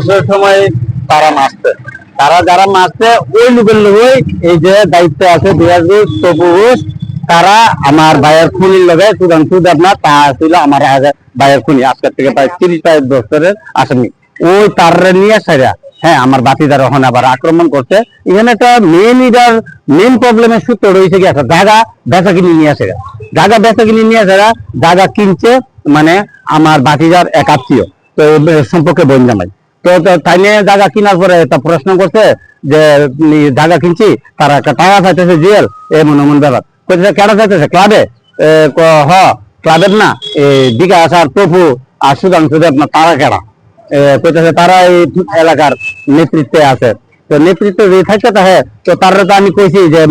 অবসর সময় তারা মারছে, তারা যারা মারছে ওই লোকের লোক এই যে দায়িত্বে আছে দিয়াজুস তবুস, তারা আমার ভাইয়ের খুনির লগে সুধাংশু দেবনাথ তা ছিল আমার ভাইয়ের খুনি, আজকের থেকে প্রায় 30 বছরের আসামি। ওই তার নিয়ে সেরা হ্যাঁ আমার বাতিদার ওখানে আবার আক্রমণ করছে। এখানে একটা মেন প্রবলেমের সূত্র রয়েছে কি একটা জায়গা বেচা কিনে নিয়ে আসে, জায়গা বেচা কিনে নিয়ে আসে, জায়গা কিনছে মানে আমার বাতিদার এক আত্মীয়, তো সম্পর্কে বোন জামাই। তো তাই নিয়ে জায়গা কেনার পরে একটা প্রশ্ন করছে যে জায়গা কিনছি, তারা একটা টাকা চাইতেছে জিএল এমন এমন ব্যাপার কোথায় কেনা চাইতেছে ক্লাবে, হ ক্লাবের না বিকাশ আর তপু আর সুধাংশু আপনার তারা কেনা কোথায়, তারা এই এলাকার নেতৃত্বে আছে। তো নেতৃত্বে যে থাকতে থাকে তো তারা তো আমি কইছি যে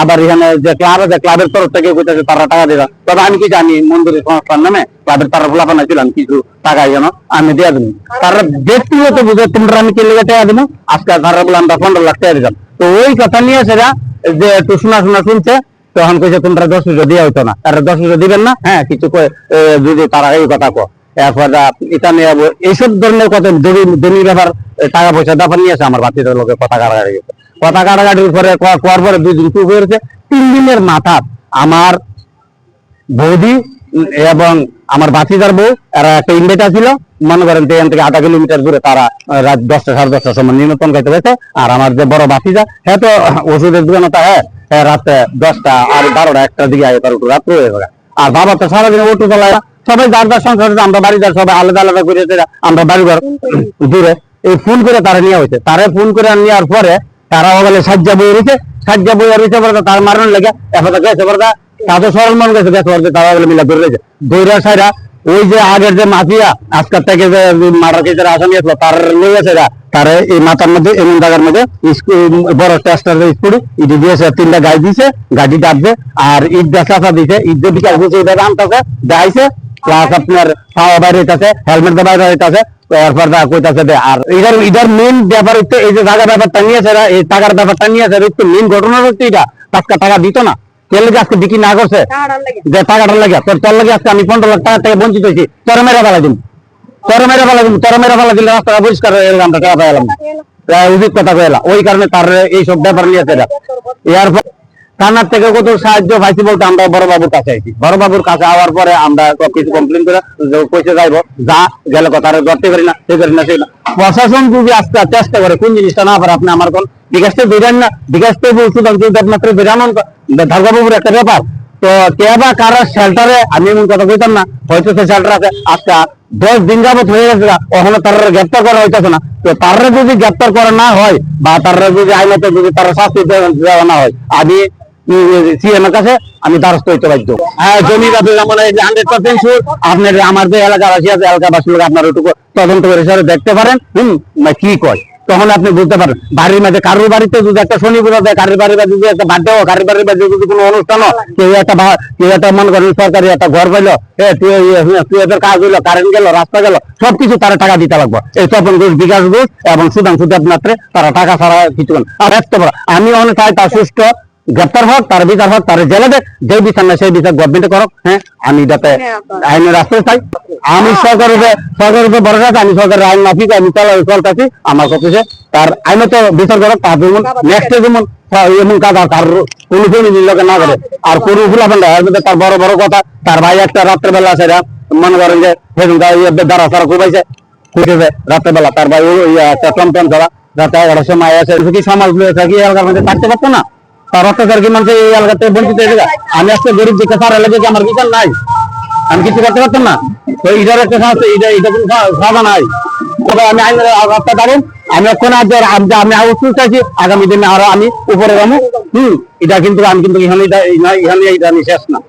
আবার এখানে যে ক্লাব আছে ক্লাবের তরফ থেকে কইতেছে তারা টাকা দিবা, তবে আমি কি জানি মন্দিরের সংস্থার নামে ক্লাবের তারা ফোলা বানাইছিলাম কিছু টাকা যেন আমি দিয়ে দেবো, তারা ব্যক্তিগত বুঝে তোমরা আমি কে লেগে টাকা দেবো, আজকে তারা বলে আমরা 15 লাখ টাকা দিলাম। তো ওই কথা নিয়ে সেরা যে একটু শোনা শুনছে, তখন কইছে তোমরা 10,000 দিয়ে হইতো না, তারা 10,000 দিবেন না, হ্যাঁ কিছু যদি তারা এই কথা কো এরপর এটা নিয়ে এইসব ধরনের কত জমি ব্যাপার টাকা পয়সা ব্যাপার নিয়ে আসে আমার বাচ্চাদের লোকে কথা কাটাকাটি গেছে, কথা কাটাকাটির পরে কোয়ার পরে 2 দিন চুপ হয়েছে। 3 দিনের মাথা আমার বৌদি এবং আমার বাচ্চাদার বউ এরা একটা ইনভাইটার ছিল, মনে করেন এখান থেকে 8 কিলোমিটার দূরে, তারা রাত 10টা 10:30টার সময় নিমন্ত্রণ খাইতে গেছে। আর আমার যে বড় বাতিজা হ্যাঁ তো ওষুধের দোকানে হ্যাঁ রাতে 10টা আর 12টা 1টার দিকে আগে তার একটু রাত্রে হয়ে যাবে। আর বাবা তো সারাদিন অটো চালায়, সবাই যার যার সংসার, আমরা বাড়িদার সবাই আলাদা আলাদা করে আমরা বাড়িঘর দূরে। এই ফোন করে তারা নেওয়া হয়েছে, তারা ফোন করে নেওয়ার পরে তারা বলে সাজ্জা বই রয়েছে, সাজ্জা বই রয়েছে পরে তার মারানোর লেগে এখন গেছে পরে তাদের সরল মন গেছে গেছে পরে তারা বলে মিলা ধরে রয়েছে দৈরা সাইরা। ওই যে আগের যে মাফিয়া আজকাল থেকে যে মার্ডার কেসের আসামি আসলো তার লেগেছে তার এই মাথার মধ্যে এমন জায়গার মধ্যে বড় টেস্টার স্কুটি ইট দিয়েছে, 3টা গাড়ি দিয়েছে, গাড়ি ডাকবে আর ইট চাষা দিয়েছে, ইট যে বিকাশ দিয়েছে এটা আনতেছে যাইছে, প্লাস আপনার পাওয়া বাইরে হইতেছে, হেলমেট বাইরে হইতেছে, এরপর কইতাছে দে। আর এটার মেন ব্যাপার হচ্ছে এই যে জায়গা ব্যাপারটা নিয়েছে, এই টাকার ব্যাপারটা নিয়েছে, একটু মেন ঘটনা হচ্ছে এটা টাকা দিত না, কে লেগে আজকে বিক্রি না করছে যে টাকাটা লাগে তোর লাগে আজকে আমি 15 লাখ টাকা থেকে বঞ্চিত হয়েছি, তোর মেরে ফেলা দিন, তোর মেরে ফেলা দিলে রাস্তাটা পরিষ্কার হয়ে গেলাম, টাকা পাইলাম উচিত কথা কইলা। ওই কারণে তার এইসব ব্যাপার নিয়েছে। এরপর থানার থেকে কত সাহায্য পাইছি বলতে আমরা বড় বাবুর কাছে আইছি, বড় বাবুর কাছে আওয়ার পরে আমরা কিছু কমপ্লেন করে পয়সা যাইবো, যা গেলে কথা ধরতে পারি না সে করি না সেই না। প্রশাসন যদি আজকে চেষ্টা করে কোন জিনিসটা না পারে আপনি আমার কোন বিকাশটা বেরান না, বিকাশটা মাত্র বেরানোর ধারবাবুর একটা ব্যাপার। তো কে বা কারা শেল্টারে আমি এমন কথা কইতাম না, হয়তো সে শেল্টার আছে আজকে 10 দিন যাবত হয়ে গেছে, ওখানে তারা গ্রেপ্তার করা হইতেছে না। তো তারা যদি গ্রেপ্তার করা না হয় বা তারা যদি আইনত যদি তারা শাস্তি দেওয়া না হয়, আমি সিএম এর কাছে আমি দ্বারস্থ হইতে বাধ্য। জমি বাবু যেমন 100% শিওর আপনার আমার যে এলাকাবাসী আছে এলাকাবাসী লোক আপনার ওটুকু তদন্ত করে সেটা দেখতে পারেন কি কয়, তখন আপনি বুঝতে পারেন। বাড়ির মাঝে কারোর বাড়িতে যদি একটা শনি পূজা দেয়, কারোর বাড়ির বাড়ি যদি একটা বার্থডে হোক, কারোর বাড়ির বাড়ি যদি কোনো অনুষ্ঠান হোক, কেউ একটা মনে করেন সরকারি একটা ঘর পাইলো, তুই এদের কাজ হইলো, কারেন্ট গেল, রাস্তা গেল, সবকিছু তারা টাকা দিতে লাগবে। এই তপন ঘোষ, বিকাশ ঘোষ এবং সুধাংশু দেবনাথে তারা টাকা ছাড়া কিছু আর এত বড় আমি অনেক চাই তার সুষ্ঠু গ্রেপ্তার হোক, তার বিচার হোক, তার জেলে দেখ, যে বিচার না সেই বিচার গভর্নমেন্টে করক। হ্যাঁ আমি যাতে আইনের রাস্তায় চাই, আমি সরকারের উপর ভরসা আছে, আমি সরকারের আইন মাফিক আমি চলতেছি, আমার কথা তার আইনত বিচার করক, তার যেমন নেক্সট যেমন এমন কাজ তার কোনো লোকে না করে আর কোনো ফুলাফান্ডা তার বড় বড় কথা। তার ভাই একটা রাত্রেবেলা আছে মনে করেন যে দ্বারা সারা খুবাইছে রাত্রেবেলা, তার ভাই একটা টমটম ছাড়া রাতে 11টার সময় আছে কি সমাজ থাকি এলাকার মধ্যে থাকতে পারতো না, তার অত্যাচার কি মানুষ এই এলাকাতে বঞ্চিত হয়ে যায়। আমি আজকে গরিব দিকে সার এলাকায় আমার বিচার নাই, আমি কিছু করতে পারতাম না। তো এটার একটা সমস্যা, এটা কোনো সাধা নাই। তবে আমি আইনের রাস্তা দাঁড়ান, আমি এখন আমি আউটসোর্স চাইছি, আগামী দিনে আরো আমি উপরে যাবো। এটা কিন্তু আমি কিন্তু এখানে এটা নিয়ে শেষ না।